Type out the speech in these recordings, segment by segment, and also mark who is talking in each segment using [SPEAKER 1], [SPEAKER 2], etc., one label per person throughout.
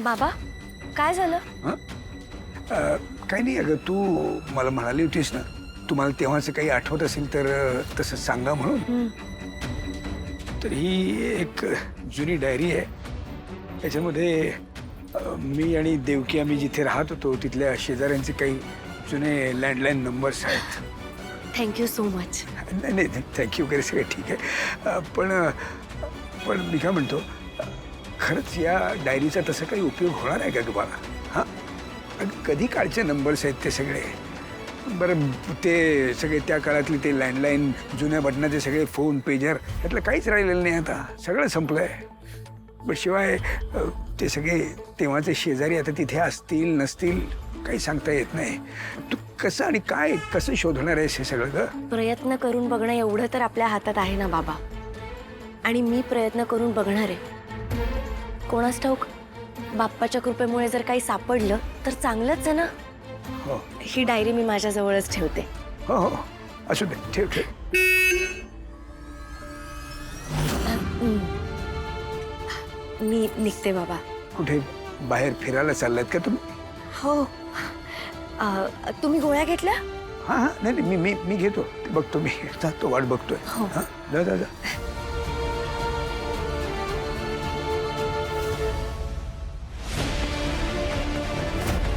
[SPEAKER 1] बाबा काय झालं?
[SPEAKER 2] काही नाही अगं, तू मला म्हणाली होतीस ना तुम्हाला तेव्हाचं काही आठवत असेल तर तसं सांगा म्हणून. तर ही एक जुनी डायरी आहे. त्याच्यामध्ये मी आणि देवकी आम्ही जिथे राहत होतो तिथल्या शेजाऱ्यांचे काही जुने लँडलाईन नंबर्स आहेत.
[SPEAKER 1] Thank you so much.
[SPEAKER 2] नाही नाही, थँक्यू वगैरे सगळं ठीक आहे. पण मी काय म्हणतो, खरंच या डायरीचा तसा काही उपयोग होणार आहे का तुम्हाला? हां, कधी काळचे नंबर्स आहेत ते सगळे. बरं, ते सगळे त्या काळातले ते लँडलाईन जुन्या बटनाचे सगळे फोन पेजर यातलं काहीच राहिलेलं नाही आता. सगळं संपलं आहे. पण शिवाय ते सगळे तेव्हाचे शेजारी आता तिथे असतील नसतील काही सांगता येत नाही. तू कसं आणि काय कसं शोधणार आहेस हे सगळं ग?
[SPEAKER 1] प्रयत्न करून बघणं एवढं तर आपल्या हातात आहे ना बाबा. आणि मी प्रयत्न करून बघणार आहे. कोणास ठाऊक बाप्पाच्या कृपेमुळे जर काही सापडलं तर चांगलंच आहे ना.
[SPEAKER 2] हो
[SPEAKER 1] ही डायरी मी माझ्या जवळच ठेवते.
[SPEAKER 2] हो हो, असू दे, ठेव ठेव.
[SPEAKER 1] मी निघते बाबा.
[SPEAKER 2] कुठे बाहेर फिरायला चाललात का तुम्ही?
[SPEAKER 1] हो. तुम्ही गोळ्या घेतल्या?
[SPEAKER 2] हां हां, नाही नाही, मी घेतो. ते बघतो मी, जातो, वाट बघतोय.
[SPEAKER 1] हो.
[SPEAKER 2] हां, जा जा जा.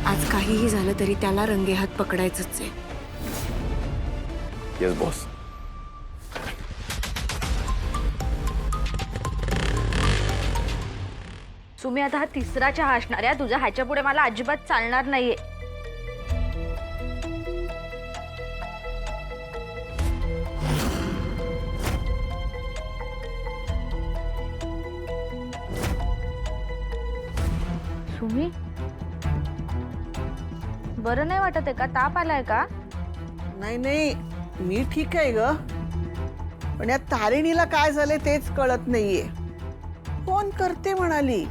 [SPEAKER 1] आज काहीही झालं तरी त्याला रंगेहात पकडायचंच आहे.
[SPEAKER 3] Yes boss.
[SPEAKER 4] तुम्ही आता हा तिसरा चहा असणार आहे. तुझ्या ह्याच्या पुढे मला अजिबात चालणार नाहीये. सुमी, बरं नाही वाटत आहे का? ताप आलाय का?
[SPEAKER 5] नाही नाही, मी ठीक आहे ग. पण या तारिणीला काय झाले तेच कळत नाहीये. फोन करते म्हणाली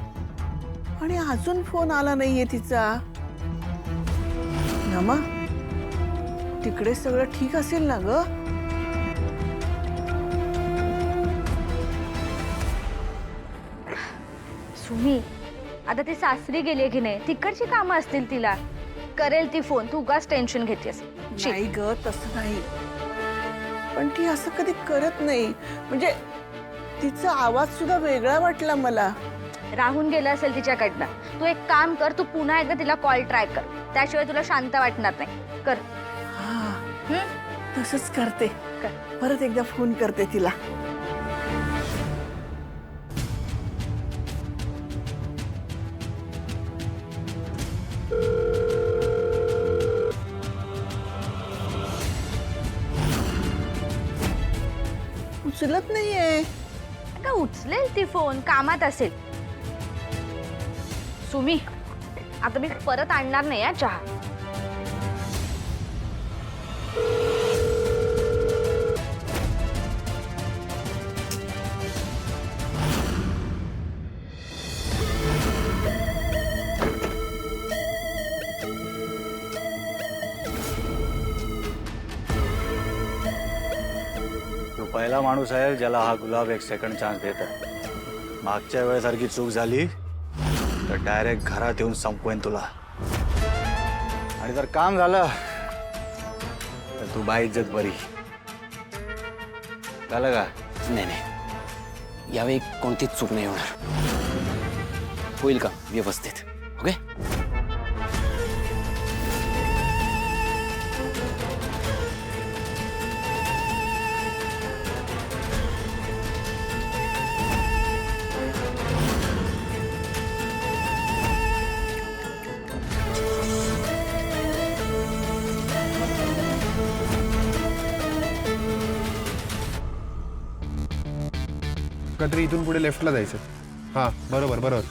[SPEAKER 5] आणि अजून फोन आला नाहीये तिचा. नमा, तिकडे सगळं ठीक असेल ना ग?
[SPEAKER 4] सुमी, आता ती सासरी गेली की नाही? तिकडची कामं असतील तिला. करेल ती फोन. तू उगाच टेन्शन घेतेस.
[SPEAKER 5] नाही ग, तसं नाही. पण ती असं कधी करत नाही. म्हणजे तिचा आवाज सुद्धा वेगळा वाटला मला.
[SPEAKER 4] राहून गेलं असेल तिच्याकडनं. तू एक काम कर, तू पुन्हा एकदा तिला कॉल ट्राय कर. त्याशिवाय तुला शांत वाटणार नाही. कर.
[SPEAKER 5] हा, तसंच करते.
[SPEAKER 4] कर.
[SPEAKER 5] परत एकदा फोन करते तिला. उचलत नाहीये.
[SPEAKER 4] का उचलेल ती फोन? कामात असेल. सुमी, आता मी परत आणणार नाही चहा.
[SPEAKER 3] तो पहिला माणूस आहे ज्याला हा गुलाब एक सेकंड चान्स देत आहे. मागच्या वेळेसारखी चूक झाली तर डायरेक्ट घरात येऊन संपवेन तुला. आणि जर काम झालं तर तू बाई इज्जत बरी. झालं का?
[SPEAKER 6] नाही नाही, यावेळी कोणतीच चूक नाही होणार. होईल का व्यवस्थित? ओके.
[SPEAKER 7] तरी इथून पुढे लेफ्टला जायचं. हां, बरोबर बरोबर.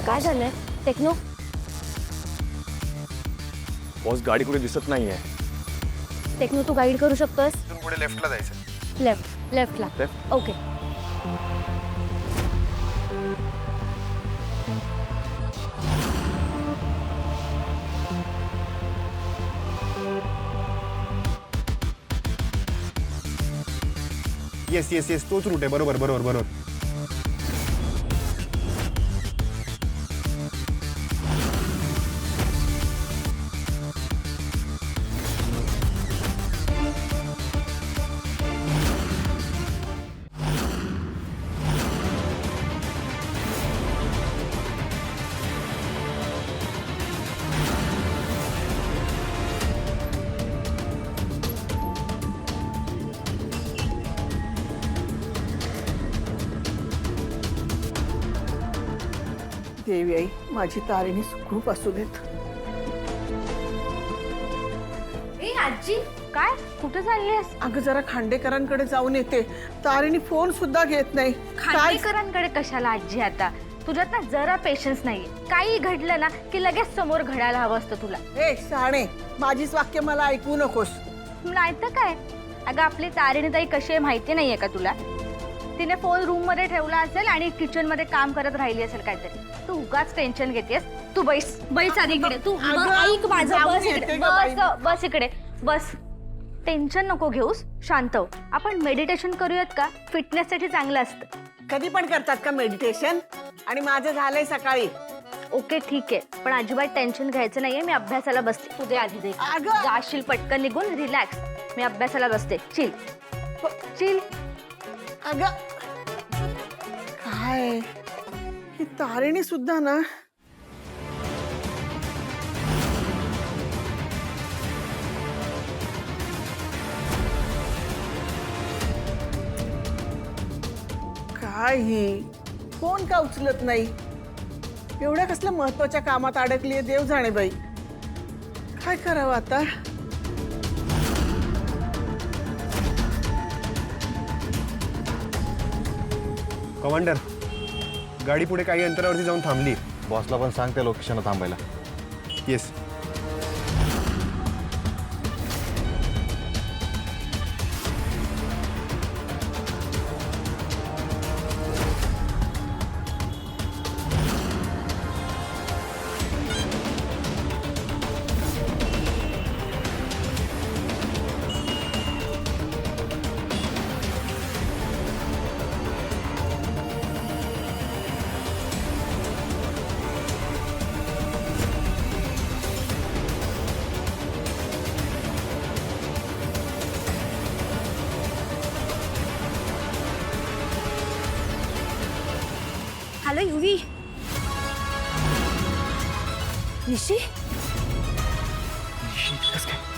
[SPEAKER 1] काय झालंय टेक्नो?
[SPEAKER 3] बॉस, गाडी कुठे दिसत नाहीये.
[SPEAKER 1] टेक्नो तू गाईड करू शकतोस?
[SPEAKER 7] इथून पुढे लेफ्टला जायचं.
[SPEAKER 1] लेफ्टला.
[SPEAKER 3] Left?
[SPEAKER 1] Okay.
[SPEAKER 7] Yes yes yes तोच रूट आहे. बरोबर बरोबर बरोबर.
[SPEAKER 5] देवी आई माझी तारिणी सुखरूप असू देत.
[SPEAKER 4] ए आजी काय कुठे चाललीस?
[SPEAKER 5] अगं जरा खांडेकरांकडे जाऊन येते. तारिणी फोन सुद्धा घेत नाही. काय
[SPEAKER 4] खांडेकरांकडे कशाला आजी? आता तुझ्यात ना जरा पेशन्स नाहीये. काही घडलं ना की लगेच समोर घडायला हवं असतं तुला.
[SPEAKER 5] ए शहाणे, माझीच वाक्य मला ऐकू नकोस.
[SPEAKER 4] नाही तर काय. अगं आपली तारिणीताई कशी आहे माहिती नाहीये का तुला? तिने फोन रूम मध्ये ठेवला असेल आणि किचन मध्ये काम करत राहिली असेल काहीतरी. तू उगाच टेन्शन घेतेस. तू बैस बैस आधी इकडे. तू
[SPEAKER 5] अगं,
[SPEAKER 4] ऐक माझं.
[SPEAKER 5] जाऊन
[SPEAKER 4] बस
[SPEAKER 5] येते
[SPEAKER 4] इकडे.
[SPEAKER 5] गं बाई.
[SPEAKER 4] बस इकडे बस. टेन्शन नको घेऊस. शांत हो. आपण मेडिटेशन करूयात का? फिटनेससाठी चांगलं असतं.
[SPEAKER 5] कधी पण करतात का मेडिटेशन? आणि माझं झालंय सकाळी.
[SPEAKER 4] ओके ठीक आहे, पण अजिबात टेन्शन घ्यायचं नाहीये. मी अभ्यासाला बसते. तू दे आधी दे.
[SPEAKER 5] अगं.
[SPEAKER 4] जाशील पटकन निघून. रिलॅक्स. मी अभ्यासाला बसते. Chill chill.
[SPEAKER 5] अगं काय ही तारिणी सुद्धा ना. काय ही फोन का उचलत नाही? एवढ्या कसल्या महत्वाच्या कामात अडकलीये देव जाणे बाई. काय करावं आता?
[SPEAKER 7] कमांडर गाडी पुढे काही अंतरावरती जाऊन थांबली.
[SPEAKER 3] बॉसला पण सांग त्या लोकेशनला थांबायला.
[SPEAKER 7] येस.
[SPEAKER 1] हॅलो युवी. निशी
[SPEAKER 7] कसं काय?